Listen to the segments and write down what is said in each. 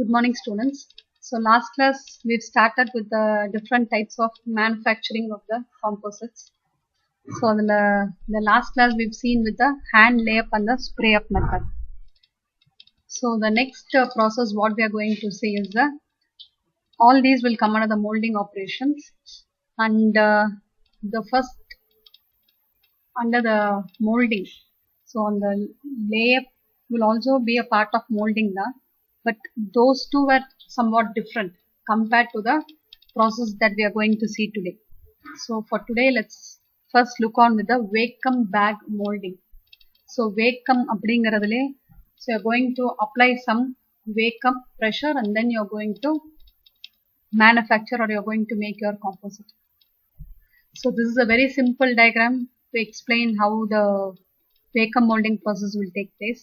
Good morning, students. So last class we've started with the different types of manufacturing of the composites. So in the last class we've seen with the hand layup and the spray up method. So the next process what we are going to see is all these will come under the molding operations, and the first under the molding. So on the layup will also be a part of molding that. But those two were somewhat different compared to the process that we are going to see today. So for today, let's first look on with the vacuum bag molding. So vacuum அப்படிங்கிறதுலே, so you're going to apply some vacuum pressure and then you're going to manufacture or you're going to make your composite. So this is a very simple diagram to explain how the vacuum molding process will take place.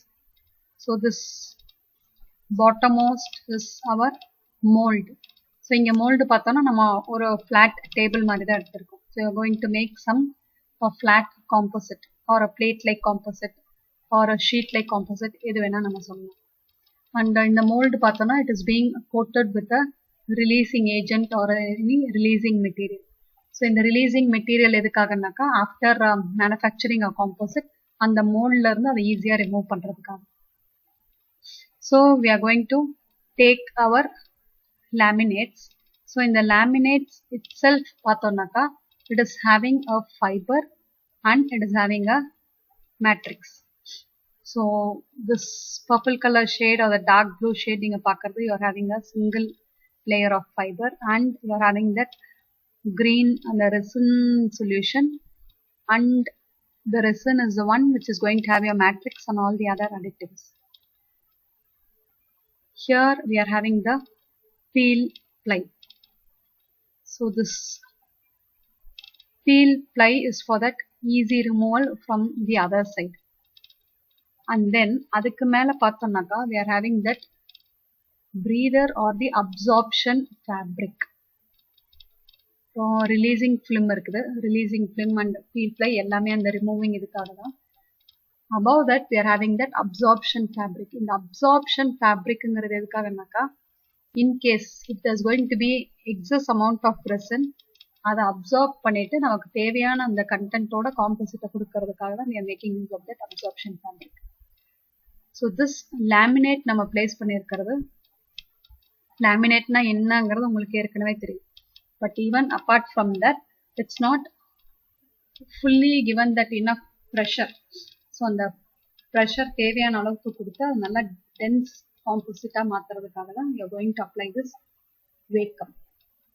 So this bottommost is our mold. So inga mold pathona nama or flat table mari da eduthirukkom. So you are going to make some a flat composite or a plate like composite or a sheet like composite edu vena nama sollum. And in the mold pathona it is being coated with a releasing agent or any releasing material. So in the releasing material edukaga naka after manufacturing a composite and the mold la irundha adu easy ah remove pandradhukaga. So we are going to take our laminates. So in the laminates itself pathonaka, it is having a fiber and it is having a matrix. So this purple color shade or the dark blue shade you are having a single layer of fiber and you are having that green and the resin solution, and the resin is the one which is going to have your matrix and all the other additives. Here we are having the peel ply. So this peel ply is for that easy removal from the other side. And then adukku mela pathonaka we are having that breather or the absorption fabric. So releasing film irukku, releasing film and peel ply ellame and the removing idukkaga da. Above that we are having that absorption fabric. In the absorption fabric in case if there's going to be excess amount of resin, அதை absorb பண்ணிட்டு நமக்கு தேவையான அந்த கண்டென்ட்டோட காம்போசிட்டை கொடுக்கிறதுக்காக தான் we are making use of that absorption fabric. So this laminate நம்ம place பண்ணியிருக்கிறது, laminateனா என்னங்கிறது உங்களுக்கு ஏற்கனவே தெரியும். But even apart from that, it's not fully given that enough pressure. So அந்த pressure தேவையான அளவுக்கு கொடுத்து அது நல்லா dense composite மாத்துறதுக்காக தான் we are going to apply this vacuum.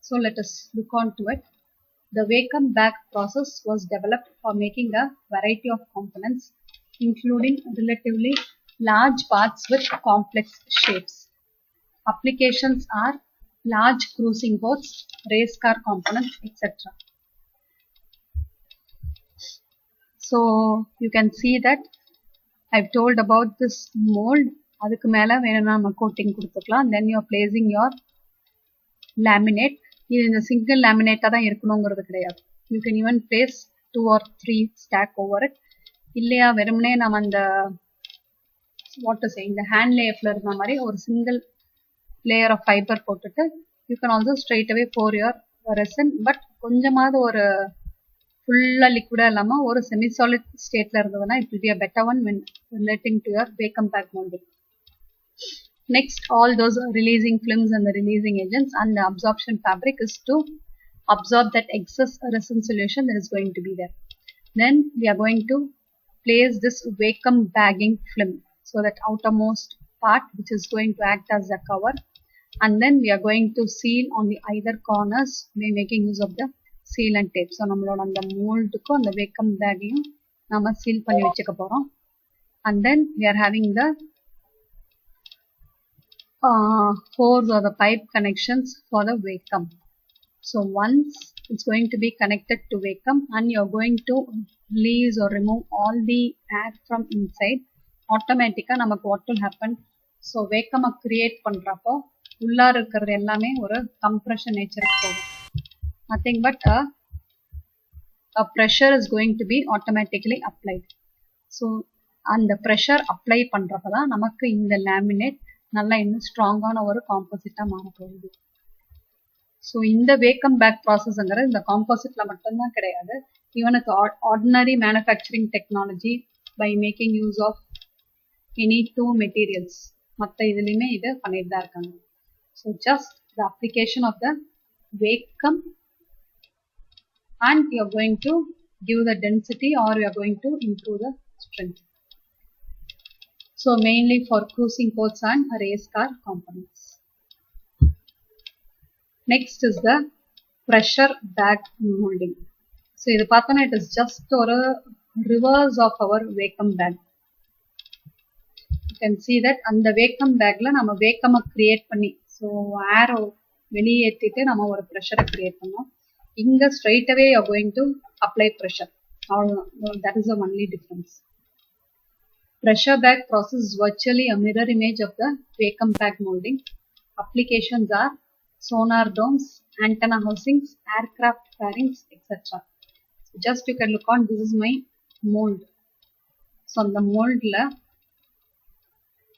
So let us look on to it. The vacuum bag process was developed for making a variety of components including relatively large parts with complex shapes. Applications are large cruising boats, race car components, etc. So you can see that I've told about this mold. அதுக்கு மேல வேணும்னா நம்ம coating கொடுத்துக்கலாம். Then you are placing your laminate. இது இந்த single laminate தான் இருக்கணும்ங்கிறது கிடையாது. You can even place 2 or 3 stack over it. இல்லையா வெறுமனே நம்ம அந்த what to say இந்த hand layerல இருந்த மாதிரி ஒரு single layer of fiber போட்டுட்டு you can also straight away pour your resin, but கொஞ்சமாவது ஒரு full liquid இல்லாம ஒரு semi solid stateல இருந்ததுனா it will be a better one when relating to your vacuum bag molding. Next, all those releasing films and the releasing agents and the absorption fabric is to absorb that excess resin solution that is going to be there. Then we are going to place this vacuum bagging film, so that outermost part which is going to act as a cover, and then we are going to seal on the either corners by making use of the sealant tape. So நம்மளோட அந்த moldக்கு அந்த vacuum bagகையும் நாம seal பண்ணி வெச்சுக்க போறோம். And then we are having the hose or the pipe connections for the vacuum. So once it's going to be connected to vacuum and you're going to release or remove all the air from inside, automatically நமக்கு what will happen? So vacuum create பண்றப்போ உள்ளார இருக்கிறது எல்லாமே ஒரு compression nature போகும். Nothing but a pressure is going to be automatically applied. So அந்த pressure apply பண்றப்பதான் நமக்கு இந்த laminate நல்லா இன்னும் ஸ்ட்ராங்கான ஒரு காம்போசிட்டா மாற போகுது. ஸோ இந்த வேக்கம் பேக் ப்ராசஸ்ங்கிறது இந்த காம்போசிட்ல மட்டும்தான் கிடையாது. Even ordinary manufacturing technology by making use of any two materials மற்ற இதுலையுமே இதை பண்ணிட்டு தான் இருக்காங்க. So just the application of the vacuum and you are going to give the density or you are going to improve the strength. So mainly for cruising ports and race car components. Next is the pressure bag molding. So இது பார்த்தோன்னா it is just ஒரு reverse of our vacuum bag. You can see that அந்த vacuum bagல நம்ம vacuum create பண்ணி so air வெளியேற்றிட்டு நம்ம ஒரு pressure create பண்ணோம். இங்க straight away you are going to apply pressure. That is the only difference. Pressure bag process is virtually a mirror image of the vacuum bag molding. Applications are sonar domes, antenna housings, aircraft fairings, etc. So just you can look on, this is my mold. So on the mold la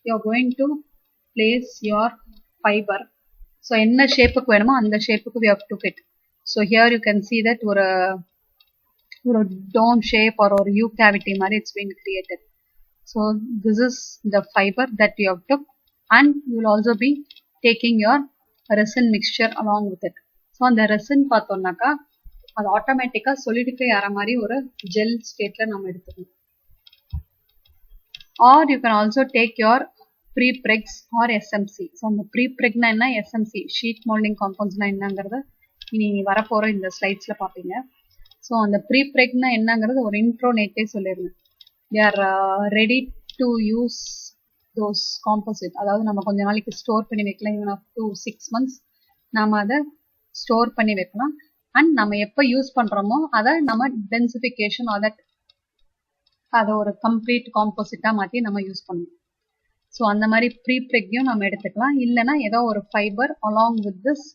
you are going to place your fiber. So enna shape ku venumo and shape ku we have took it. So here you can see that or a dome shape or U cavity mari it's been created. So this is the fiber that you have took, and you will also be taking your resin mixture along with it. So on the resin பார்த்தோம்னாக்கா அது ஆட்டோமேட்டிக்கா solidify ஆற மாதிரி ஒரு gel stateல நம்ம எடுத்துக்கணும். Or you can also take your pre-pregs or SMC. So அந்த pre-preg னா என்ன, SMC sheet molding compounds னா என்னங்கறத இனி வரப்போற இந்த ஸ்லைட்ஸ்ல பாப்பீங்க. ஸோ அந்த ப்ரீப்ரெக்னா என்னங்கிறது ஒரு இன்ட்ரோ நேட்டே சொல்லிடுங்க. they are ready to use those composite. அதாவது நம்ம கொஞ்ச நாளைக்கு ஸ்டோர் பண்ணி வைக்கலாம். ஈவன் அப் டு 6 months நாம அதை ஸ்டோர் பண்ணி வைக்கலாம். அண்ட் நம்ம எப்போ யூஸ் பண்றோமோ அதை நம்ம டென்சிஃபிகேஷன் அதை ஒரு கம்ப்ளீட் காம்போசிட்டா மாற்றி நம்ம யூஸ் பண்ணணும். ஸோ அந்த மாதிரி ப்ரீப்ரெக்கையும் நம்ம எடுத்துக்கலாம். இல்லைன்னா ஏதோ ஒரு fibre along with this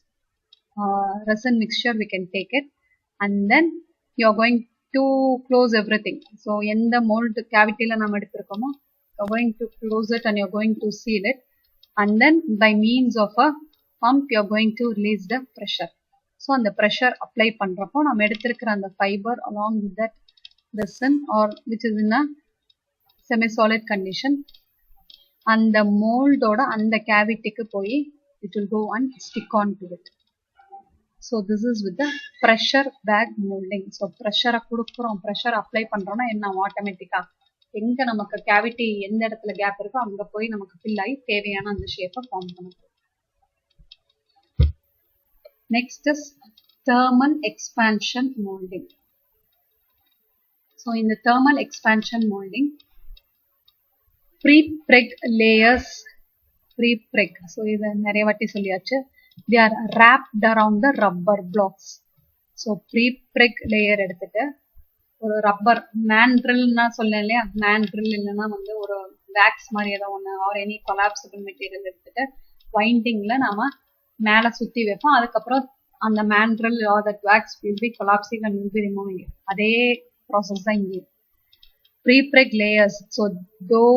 resin mixture we can take it, and then you are going to close everything. So in the mold cavity la nam eduthirkomo you are going to close it and you are going to seal it, and then by means of a pump you are going to release the pressure. So and the pressure apply பண்றப்போ நம்ம எடுத்திருக்கிற அந்த fiber along with that resin or which is in a semi solid condition and the mold oda and the cavity ku poi it will go and stick on to it. So this is with the pressure bag molding. So pressure கொடுக்கிறோம், pressure apply பண்றோம்னா என்ன ஆட்டோமேட்டிக்கா எங்க நமக்கு cavity எந்த இடத்துல gap இருக்கோ அங்க போய் நமக்கு ஃபில் ஆகி தேவையான அந்த ஷேப்பை ஃபார்ம் பண்ணும். Next is thermal expansion molding. So in the thermal expansion molding, pre-preg layers, pre-preg. So இது நிறைய வாட்டி சொல்லியாச்சு. They are wrapped around the rubber blocks. So pre-preg layer எடுத்துட்டு ஒரு ரப்பர் மேண்ட்ரில்னா சொல்லேன் இல்லையா, மேண்ட்ரில் இல்லைன்னா வந்து ஒரு வேக்ஸ் மாதிரி ஏதோ ஒன்று ஆர் எனி கொலாப்சிபிள் மெட்டீரியல் எடுத்துட்டு வைண்டிங்ல நாம மேலே சுற்றி வைப்போம். அதுக்கப்புறம் அந்த mandrel or that wax will be collapsing and will be removing. அதே ப்ராசஸ் தான் இங்கே. pre-preg layers, so though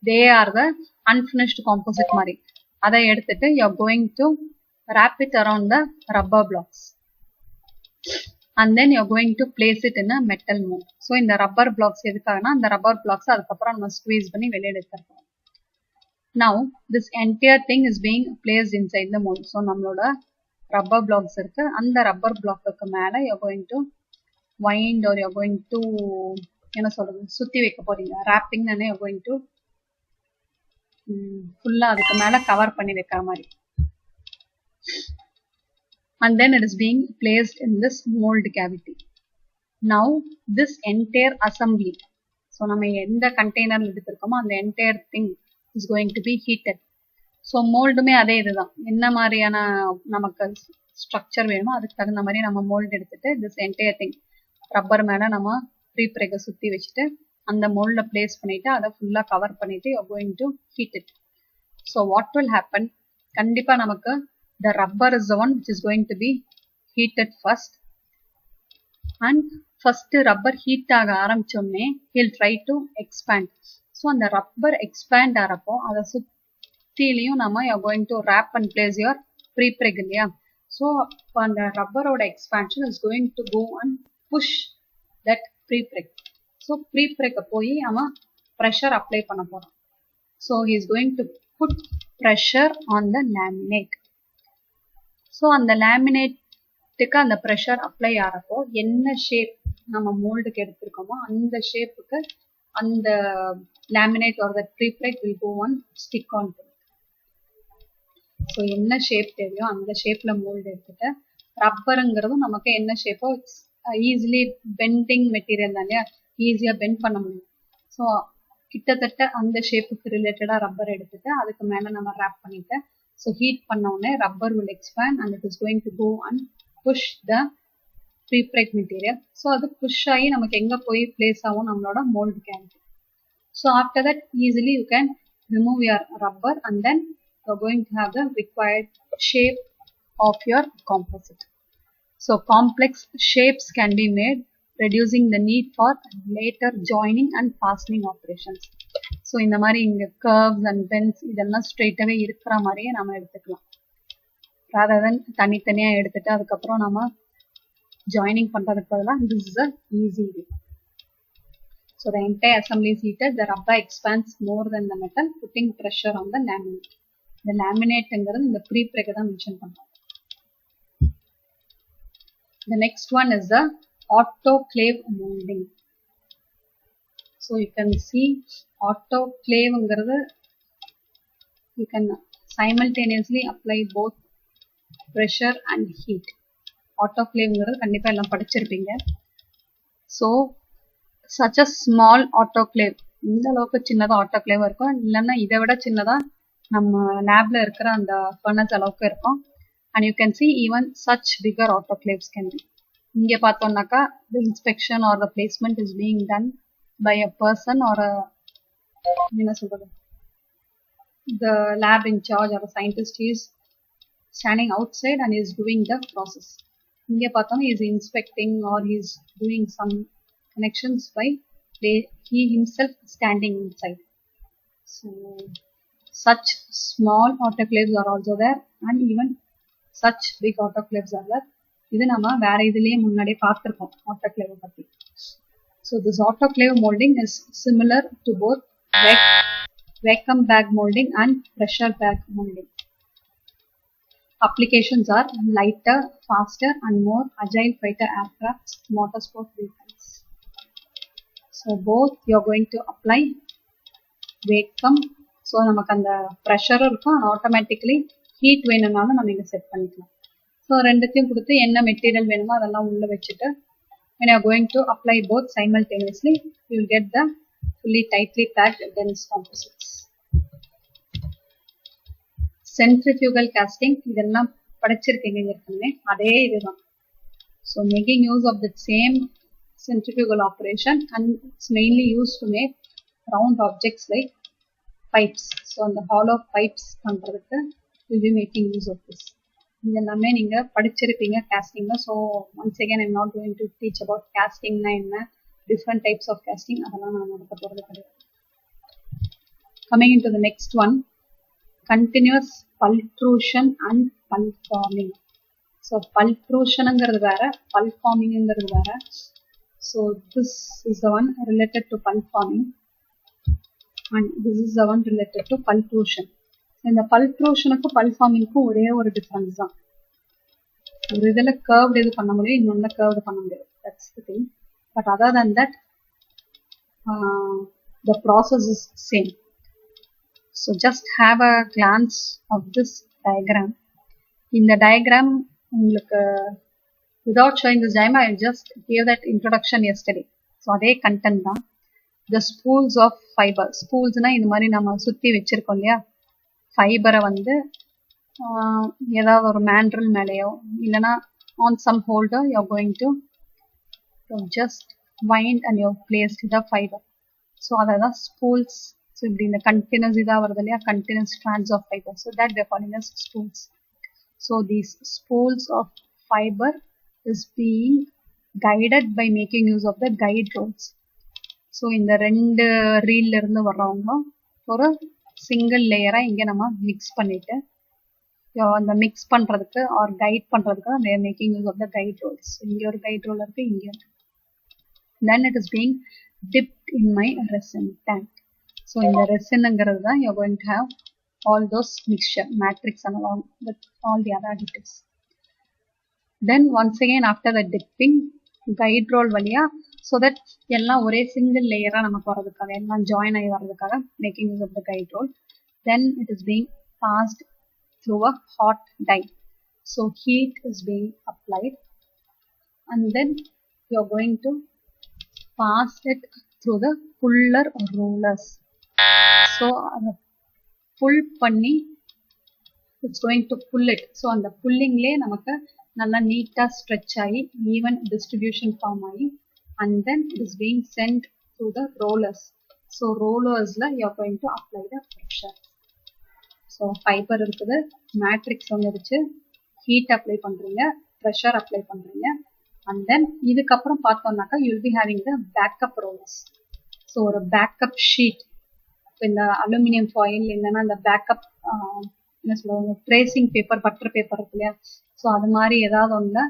they are the unfinished composite மாதிரி அதை எடுத்துட்டு you are going to wrap it around the rubber blocks and then you are going to place it in a metal mold. So இந்த rubber blocks எதுக்காகனா அந்த rubber blocks அதுக்கப்புறம் நம்ம squeeze பண்ணி வெளியே எடுத்துறோம். Now this entire thing is being placed inside the mold. So நம்மளோட rubber blocks இருக்கு, அந்த rubber blockக்கு மேல you are going to wind or you are going to என்ன சொல்றது சுத்தி வைக்க போறீங்க. wrapping னா you are going to ஃபுல்லா அதுக்கு மேல கவர் பண்ணி வைக்கிற மாதிரி. And then it is being placed in this mold cavity. Now this entire assembly, so நம்ம எந்த கண்டெய்னர் எடுத்திருக்கோமோ அந்த entire thing is going to be heated. So moldமே அதே இதுதான், என்ன மாதிரியான நமக்கு ஸ்ட்ரக்சர் வேணுமோ அதுக்கு தகுந்த மாதிரி நம்ம mold எடுத்துட்டு this entire thing ரப்பர் மேல நம்ம pre-preg சுத்தி வச்சுட்டு அந்த moldல place பண்ணிட்டு அதை ஃபுல்லா கவர் பண்ணிட்டு you are going to heat it. So what will happen, கண்டிப்பா நமக்கு the rubber is the one which is going to be heated first, and first rubber heat ஆக ஆரம்பிச்சோம்னே he'll try to expand. So அந்த rubber expand ஆறப்போ அதை சுத்திலையும் நம்ம you're going to wrap and place your prepreg இல்லையா. So அந்த ரப்பரோட expansion is going to go and push that prepreg. So prepreg போய் அவன் pressure apply பண்ண போறான். So he is going to put pressure on the laminate. So அந்த லேமினேட்டுக்கு அந்த ப்ரெஷர் அப்ளை ஆகிறப்போ என்ன ஷேப் நம்ம மோல்டுக்கு எடுத்திருக்கோமோ அந்த ஷேப்புக்கு அந்த laminate or the prepreg will go on stick on to it. So என்ன ஷேப் தேவையோ அந்த ஷேப்ல மோல்டு எடுத்துட்டு ரப்பருங்கிறது நமக்கு என்ன ஷேப்போ ஈஸிலி பெண்டிங் மெட்டீரியல் தான் இல்லையா, ஈஸியா பெண்ட் பண்ண முடியும். ஸோ கிட்டத்தட்ட அந்த ஷேப்புக்கு ரிலேட்டடா ரப்பர் எடுத்துட்டு அதுக்கு மேல நம்ம ரேப் பண்ணிட்டு ஸோ ஹீட் பண்ண உடனே rubber will expand and it is going to go and push the prepreg material. So அது புஷ் ஆகி நமக்கு எங்க போய் பிளேஸ் ஆகும் நம்மளோட mould cavity. So after that easily you can remove your rubber and then you're going to have the required shape of your composite. So complex shapes can be made, reducing the need for later joining and fastening operations. So இந்த மாதிரி இங்க curves and bends இதெல்லாம் ஸ்ட்ரெயிட்டாவே இருக்கிற மாதிரியே நம்ம எடுத்துக்கலாம். rather than தனித்தனியா எடுத்துட்டு அதுக்கப்புறம் நம்ம joining பண்றதுக்கு பதிலாக this is a easy way. So the entire assembly is heated, the rubber expands more than the metal, putting pressure on the laminate. The laminate engiradhu the prepreg da mention பண்றோம். The next one is the autoclave molding. So you can see autoclave engiradhu you can simultaneously apply both pressure and heat. Autoclave engiradhu கண்டிப்பா எல்லாம் படிச்சிருப்பீங்க. So such a small autoclave, இந்த அளவுக்கு சின்னதா autoclave இருக்கும், இல்லைன்னா இதை விட சின்னதா நம்ம லேப்ல இருக்கிற அந்த furnace அளவுக்கு இருக்கும். And you can see even such bigger autoclaves can be. இங்க பார்த்தோம்னாக்கா the inspection or the placement is being done by a person or a என்ன சொல்றது the lab in charge or a scientist is standing outside and is doing the process. இங்க பார்த்தோம்னா he is inspecting or he is doing some connections by he himself standing inside. So such small autoclaves are also there and even such big autoclaves are there. இது நம்ம வேற இதுலயே முன்னாடியே பார்த்திருக்கோம் autoclave பத்தி. So this autoclave molding is similar to both vacuum bag molding and pressure bag molding. Applications are lighter, faster and more agile fighter aircrafts, motorsport vehicles. So both you are going to apply vacuum. So நமக்கு அந்த pressure இருக்கும், automatically heat வேணும்னாலும் நம்ம இங்க set பண்ணிக்கலாம். So ரெண்டுத்தையும் கொடுத்து என்ன மெட்டீரியல் வேணுமோ அதெல்லாம் உள்ள வச்சுட்டு when you are going to apply both simultaneously you will get the fully tightly packed dense composites. Centrifugal casting இதெல்லாம் படிச்சிருக்கீங்க ஏற்கனவே, அதே இதுதான். So making use of the same centrifugal operation and it's mainly used to make round objects like pipes. So on the hollow pipes பண்றதுக்கு we'll be making use of this. இதெல்லாமே நீங்க படிச்சிருப்பீங்க castingல. So once again I'm not going to teach about casting na enna, different types of casting அதெல்லாம் நான் நடத்த போறது கிடையாது. Coming into the next one, continuous pultrusion and pulp forming. So pultrusionங்கிறது வேற, pulp formingங்கிறது வேற. So this is the one related to pulp forming and this is the one related to pultrusion. இந்த pultrusionக்கு pulp formingக்கு ஒரே ஒரு டிஃபரன்ஸ் தான். ஒரு இதுல curved இது பண்ண முடியும், இன்னொன்னு curved பண்ண முடியாது. That's the thing. But other than that, the process is same. So just have a glance of this diagram. In the diagram, without showing this diagram, I just gave that introduction yesterday. So அதே content தான். The spools of fiber. Spoolsனா இந்த மாதிரி நம்ம சுத்தி வச்சிருக்கோம் இல்லையா, ஃபைபரை வந்து ஏதாவது ஒரு மேண்ட்ரல் மேலேயோ இல்லைன்னா on some holder you are going to just wind and you have placed the fiber. So அதான் spools. So இப்படி இந்த கண்டினியூஸ் இதாக வருது இல்லையா, continuous strands of fiber. So that we are calling as spools. So these spools of fiber is being guided by making use of the guide rods. So இந்த ரெண்டு ரீல்ல இருந்து வர்றவங்க ஒரு சிங்கிள் லேயரா இங்க நம்ம மிக்ஸ் பண்ணிட்டு அந்த மிக்ஸ் பண்றதுக்கு ஆர் கைட் பண்றதுக்கு they are making use of the guide rolls. இங்க ஒரு guide roll இருக்கு, இங்க இருக்கு. Then it is being dipped in my resin tank. So in the resin ங்கிறது தான் you are going to have all those mixture matrix and along with all the other additives. Then once again after the dipping guide roll வழியா so that எல்லாம் ஒரே single லேயரா நமக்கு வரதுக்காக எல்லாம் join ஆகி வரதுக்காக making use of the guide roll. Then it is being passed through a hot die. So heat is being applied and then you are going to pass it through the puller rollers. So pull பண்ணி it's going to pull it. So அந்த புல்லிங்லே நமக்கு நல்லா நீட்டா stretch ஆகி even distribution form ஆகி and then it is being sent through the rollers. So rollersல you are going to apply the pressure. So fiber இருக்குது, matrix வந்துருச்சு, heat apply பண்றீங்க, pressure apply பண்றீங்க and then இதுக்கப்புறம் பார்த்தோம்னாக்கா you will be having the backup rollers. So ஒரு backup sheet இந்த aluminium foil இல்லைன்னா இந்த backup என்ன சொல்லுவாங்க ட்ரேசிங் பேப்பர் பட்டர் பேப்பர் இருக்கு இல்லையா, ஸோ அது மாதிரி ஏதாவது ஒன்று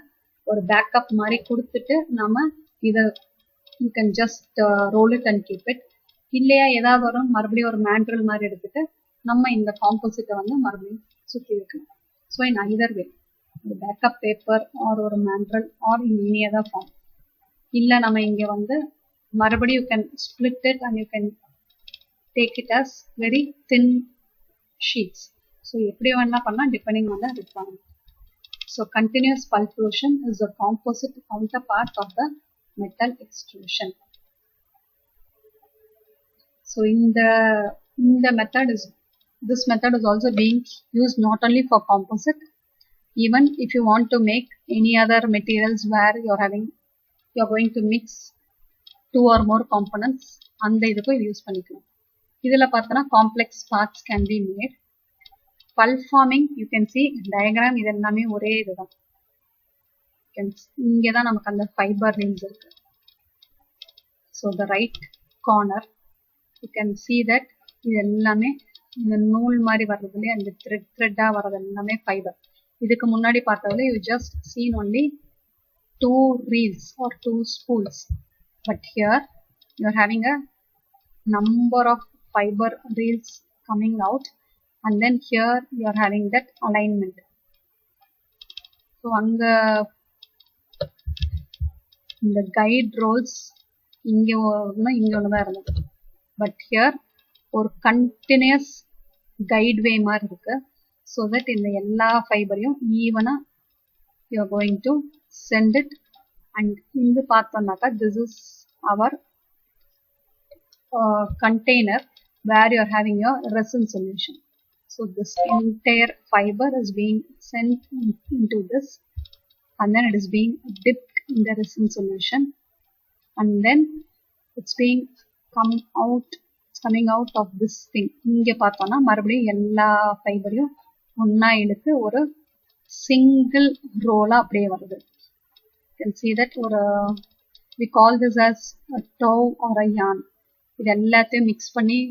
ஒரு பேக்கப் மாதிரி கொடுத்துட்டு நம்ம இதை you can just roll it and keep it. இல்லையா ஏதாவது ஒரு மறுபடியும் ஒரு மேண்ட்ரல் மாதிரி எடுத்துட்டு நம்ம இந்த காம்போசிட்டை வந்து மறுபடியும் சுற்றி வைக்கணும். ஸோ இன் ஐதர் வே ஒரு பேக்கப் பேப்பர் ஆர் ஒரு mandrel or in any other form. இல்லை நம்ம இங்கே வந்து மறுபடியும் you can split it and you can take it as very thin sheets. So எப்படி வேணா பண்ணலாம் depending on the requirement. So continuous pulp fusion is the composite counterpart of the metal extrusion. So in the method this method is also being used not only for composite, even if you want to make any other materials where you are going to mix two or more components அந்த இதுக்கு use பண்ணிக்கலாம். இதில் பார்த்தோன்னா complex parts can be made. Pulp forming you can see diagram இது எல்லாமே ஒரே இதுதான். இங்கே தான் நமக்கு அந்த ஃபைபர் ரிங்ஸ் இருக்கு. So the right corner you can see that இது எல்லாமே இந்த நூல் மாதிரி வர்றது இல்லையா, அந்த த்ரெட்டாக வர்றது எல்லாமே ஃபைபர். இதுக்கு முன்னாடி பார்த்ததுல you just seen only 2 reels or 2 spools, but here you are having a number of fiber reels coming out. And then here you are having that alignment. So anga the guide rolls inge onnu irundhu, but here or continuous guide way mar irukku, so that in the ella fiber even you are going to send it. And inga paathonaka this is our container where you are having your resin solution. So this entire fiber is being sent into this and then it is being dipped in the resin solution and then it's coming out of this thing. இங்கே பார்த்தோம்னா மறுபடியும் எல்லா ஃபைபரையும் ஒன்னா எடுத்து ஒரு single ரோலா அப்படியே வருது. You can see that ஒரு we call this as a tow or a yarn. இது எல்லாத்தையும் மிக்ஸ் பண்ணி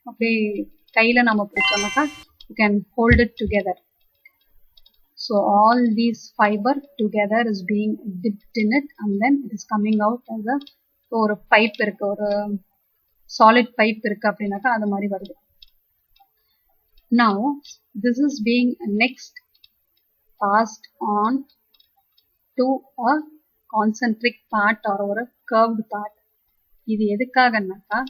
அப்படியே கையில நம்ம பிடிச்சோம்னாக்கா you can hold it together. So all these fiber together is being dipped in it and then it is coming out as a ஒரு pipe இருக்கு, ஒரு solid pipe இருக்கு அப்படின்னாக்கா அது மாதிரி வருது. Now this is being next passed on to a concentric part or a curved part. இது எதுக்காகனாக்கா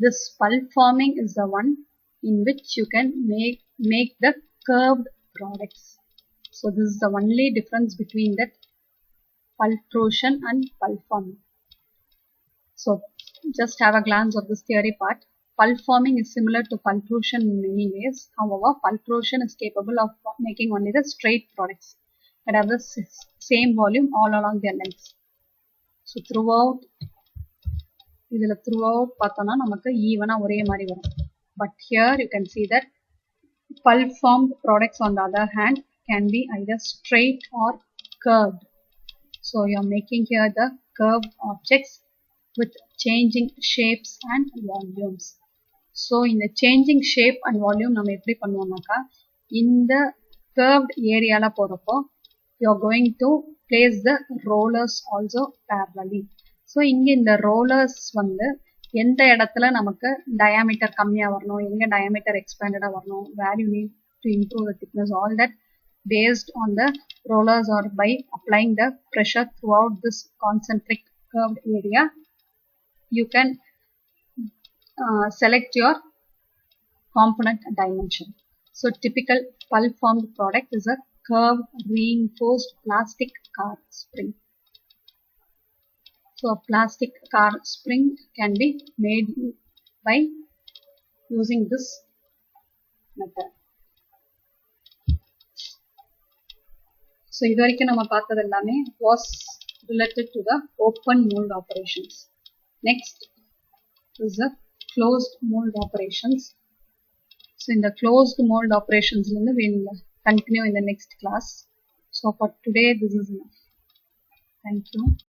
this pulp forming is the one in which you can make the curved products. So this is the only difference between that pultrusion and pulp forming. So just have a glance of this theory part. Pulp forming is similar to pultrusion in many ways. However, pultrusion is capable of making only the straight products that have the same volume all along their lengths. So throughout பார்த்தோம்னா நமக்கு ஈவனா ஒரே மாதிரி வரும். But here you can see that pulp formed products on the other hand can be either straight or curved. So you are making here the curved objects with changing shapes and volumes. So in the changing shape and volume நம்ம எப்படி பண்ணுவோம்னாக்கா இந்த curved area ல போறப்போ you are going to place the rollers also parallelly. So இங்க இந்த rollers வந்து எந்த இடத்துல நமக்கு diameter கம்மியா வரணும், எங்க diameter expanded வரணும், where you need to improve the thickness, all that based on the rollers or by applying the pressure throughout this concentric curved area, you can select your component dimension. So typical pulp formed product is a curved reinforced plastic car spring. So a plastic car spring can be made by using this method. So இதுவரைக்கும் நம்ம பார்த்தது எல்லாமே was related to the open mold operations. Next is the closed mold operations. So in the closed mold operations we will continue in the next class. So for today this is enough. Thank you.